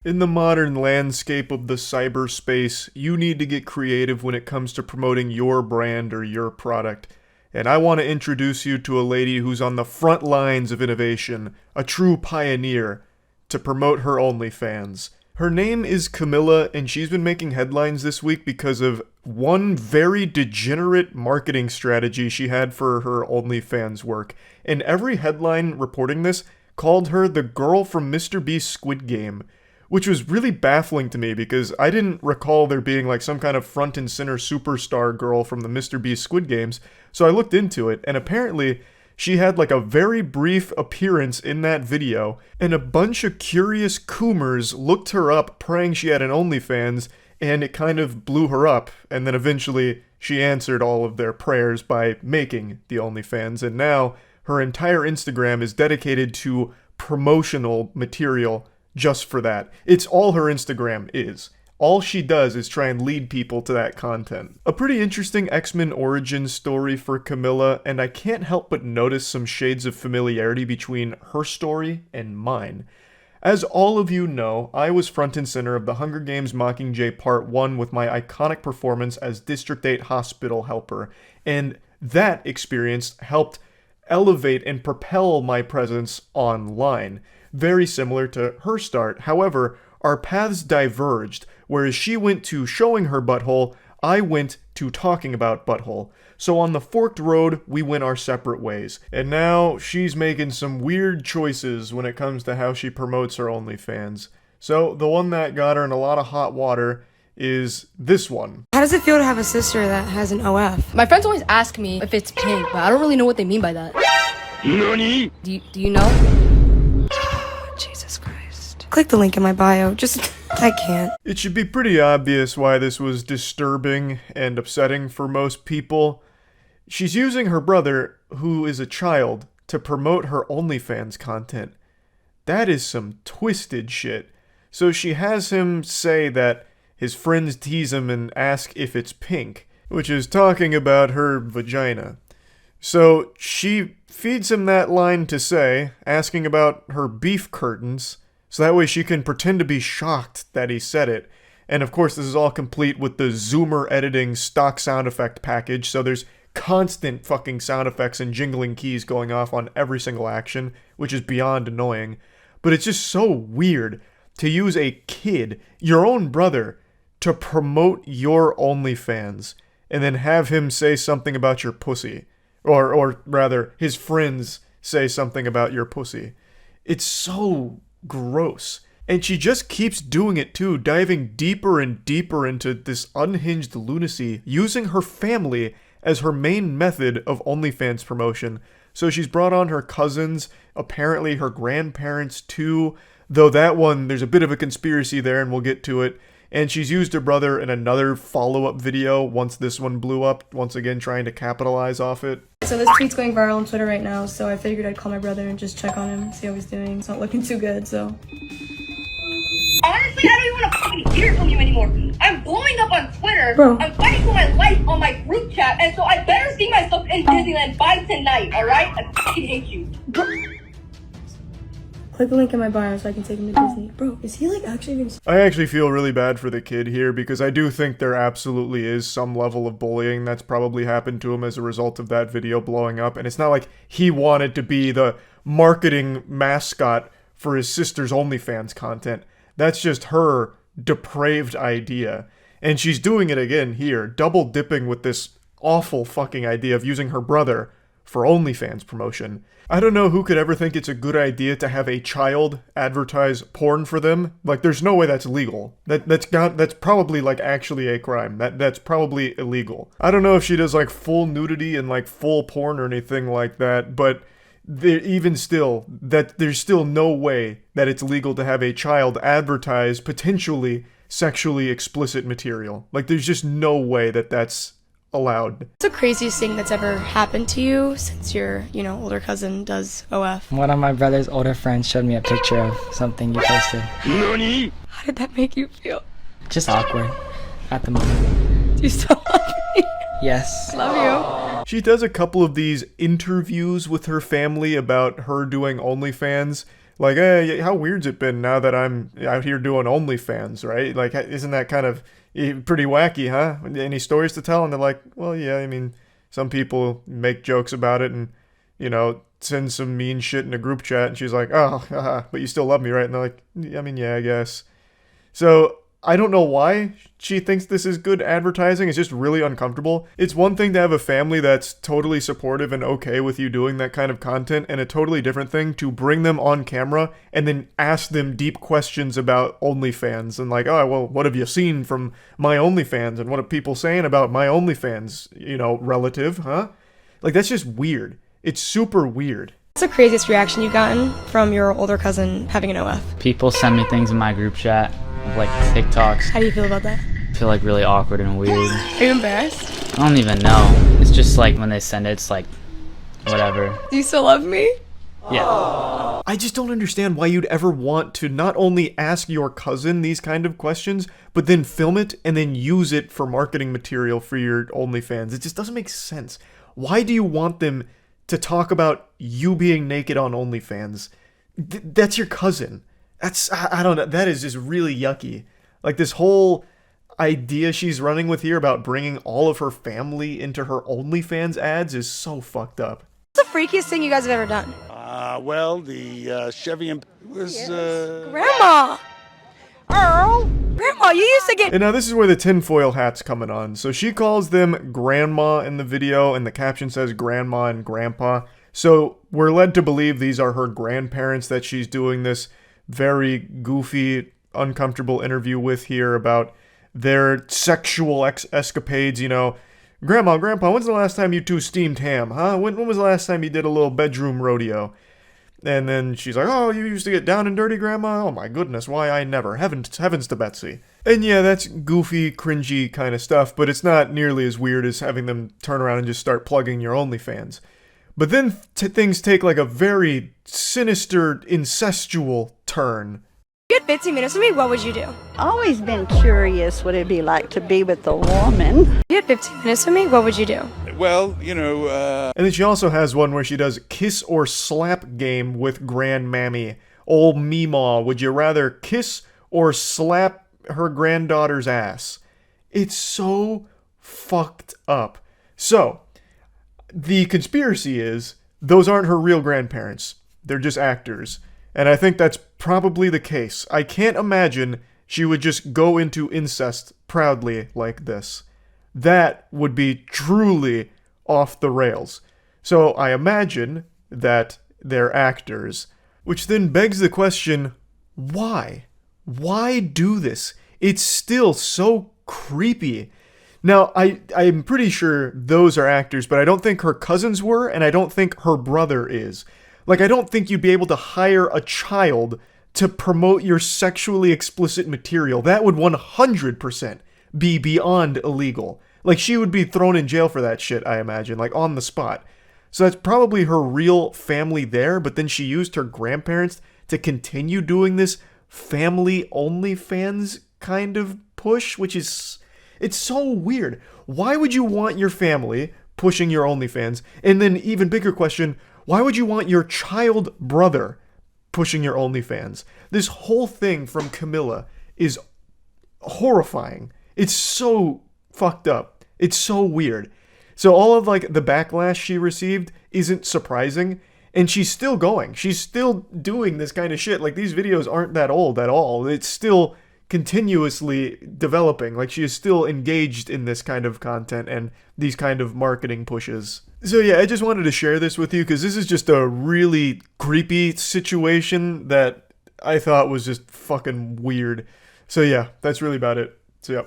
In the modern landscape of the cyberspace, you need to get creative when it comes to promoting your brand or your product. And I want to introduce you to a lady who's on the front lines of innovation, a true pioneer, to promote her OnlyFans. Her name is Camila, and she's been making headlines this week because of one very degenerate marketing strategy she had for her OnlyFans work. And every headline reporting this called her the girl from Mr. Beast's Squid Game, which was really baffling to me because I didn't recall there being like some kind of front and center superstar girl from the Mr. Beast Squid Games. So I looked into it, and apparently she had like a very brief appearance in that video, and a bunch of curious coomers looked her up praying she had an OnlyFans, and it kind of blew her up, and then eventually she answered all of their prayers by making the OnlyFans, and now her entire Instagram is dedicated to promotional material just for that. It's all her Instagram is. All she does is try and lead people to that content. A pretty interesting X-Men origin story for Camila, and I can't help but notice some shades of familiarity between her story and mine. As all of you know, I was front and center of the Hunger Games Mockingjay Part 1 with my iconic performance as District 8 hospital helper, and that experience helped elevate and propel my presence online. Very similar to her start. However, our paths diverged. Whereas she went to showing her butthole, I went to talking about butthole. So on the forked road, we went our separate ways. And now she's making some weird choices when it comes to how she promotes her OnlyFans. So the one that got her in a lot of hot water is this one. How does it feel to have a sister that has an OF? My friends always ask me if it's pink, but I don't really know what they mean by that. NANI? Do you know? Jesus Christ. Click the link in my bio. I can't. It should be pretty obvious why this was disturbing and upsetting for most people. She's using her brother, who is a child, to promote her OnlyFans content. That is some twisted shit. So she has him say that his friends tease him and ask if it's pink, which is talking about her vagina. So she feeds him that line to say, asking about her beef curtains, so that way she can pretend to be shocked that he said it. And of course, this is all complete with the Zoomer editing stock sound effect package, so there's constant fucking sound effects and jingling keys going off on every single action, which is beyond annoying. But it's just so weird to use a kid, your own brother, to promote your OnlyFans, and then have him say something about your pussy. Or rather, his friends say something about your pussy. It's so gross. And she just keeps doing it too, diving deeper and deeper into this unhinged lunacy, using her family as her main method of OnlyFans promotion. So she's brought on her cousins, apparently her grandparents too, though that one, there's a bit of a conspiracy there and we'll get to it. And she's used her brother in another follow-up video once this one blew up, once again trying to capitalize off it. So this tweet's going viral on Twitter right now, so I figured I'd call my brother and just check on him, see how he's doing. It's not looking too good, so. Honestly, I don't even want to fucking hear from you anymore. I'm blowing up on Twitter. Bro. I'm fighting for my life on my group chat, and so I better see myself in Disneyland by tonight, alright? I fucking hate you. Click the link in my bio so I can take him to Disney. Bro, is he like actually even... I actually feel really bad for the kid here because I do think there absolutely is some level of bullying that's probably happened to him as a result of that video blowing up. And it's not like he wanted to be the marketing mascot for his sister's OnlyFans content. That's just her depraved idea. And she's doing it again here, double dipping with this awful fucking idea of using her brother for OnlyFans promotion. I don't know who could ever think it's a good idea to have a child advertise porn for them. Like, there's no way that's legal. That's probably like actually a crime. That's probably illegal. I don't know if she does like full nudity and like full porn or anything like that, but even still, that there's still no way that it's legal to have a child advertise potentially sexually explicit material. Like, there's just no way that that's allowed. What's the craziest thing that's ever happened to you since your, older cousin does OF? One of my brother's older friends showed me a picture of something you posted. NANI? How did that make you feel? Just awkward at the moment. Do you still love me? Yes. Love you. She does a couple of these interviews with her family about her doing OnlyFans, Like, hey, how weird's it been now that I'm out here doing OnlyFans, right? Like, isn't that kind of pretty wacky, huh? Any stories to tell? And they're like, well, yeah, I mean, some people make jokes about it and, you know, send some mean shit in a group chat. And she's like, oh, haha, but you still love me, right? And they're like, I mean, yeah, I guess. So I don't know why she thinks this is good advertising. It's just really uncomfortable. It's one thing to have a family that's totally supportive and okay with you doing that kind of content, and a totally different thing to bring them on camera and then ask them deep questions about OnlyFans and like, oh, well, what have you seen from my OnlyFans and what are people saying about my OnlyFans, you know, relative, huh? Like, that's just weird. It's super weird. What's the craziest reaction you've gotten from your older cousin having an OF? People send me things in my group chat, like TikToks. How do you feel about that? I feel like really awkward and weird. Are you embarrassed? I don't even know. It's just like when they send it, it's like, whatever. Do you still love me? Yeah. I just don't understand why you'd ever want to not only ask your cousin these kind of questions, but then film it and then use it for marketing material for your OnlyFans. It just doesn't make sense. Why do you want them to talk about you being naked on OnlyFans? That's your cousin. I don't know, that is just really yucky. Like, this whole idea she's running with here about bringing all of her family into her OnlyFans ads is so fucked up. What's the freakiest thing you guys have ever done? Well, the Chevy was, Grandma! Earl! Grandma, you used to get... And now this is where the tinfoil hat's coming on. So she calls them grandma in the video, and the caption says grandma and grandpa. So we're led to believe these are her grandparents that she's doing this very goofy, uncomfortable interview with here about their sexual escapades, you know. Grandma, Grandpa, when's the last time you two steamed ham, huh? When was the last time you did a little bedroom rodeo? And then she's like, oh, you used to get down and dirty, Grandma? Oh my goodness, why I never. Heavens to Betsy. And yeah, that's goofy, cringy kind of stuff, but it's not nearly as weird as having them turn around and just start plugging your OnlyFans. But then things take like a very sinister, incestual turn. You had 15 minutes with me, what would you do? Always been curious what it'd be like to be with a woman. You had 15 minutes with me, what would you do? well, you know, And then she also has one where she does kiss or slap game with Grandmammy. Old Meemaw, would you rather kiss or slap her granddaughter's ass? It's so fucked up. So, the conspiracy is those aren't her real grandparents. They're just actors. And I think that's probably the case. I can't imagine she would just go into incest proudly like this. That would be truly off the rails. So I imagine that they're actors. Which then begs the question, why? Why do this? It's still so creepy. Now, I'm pretty sure those are actors, but I don't think her cousins were, and I don't think her brother is. Like, I don't think you'd be able to hire a child to promote your sexually explicit material. That would 100% be beyond illegal. Like, she would be thrown in jail for that shit, I imagine, like, on the spot. So that's probably her real family there, but then she used her grandparents to continue doing this family OnlyFans kind of push, which is... it's so weird. Why would you want your family pushing your OnlyFans? And then, even bigger question, why would you want your child brother pushing your OnlyFans? This whole thing from Camila is horrifying. It's so fucked up. It's so weird. So all of, like, the backlash she received isn't surprising, and she's still going. She's still doing this kind of shit. Like, these videos aren't that old at all. It's still continuously developing. Like, she is still engaged in this kind of content and these kind of marketing pushes. So yeah, I just wanted to share this with you because this is just a really creepy situation that I thought was just fucking weird. So yeah, that's really about it. So yeah.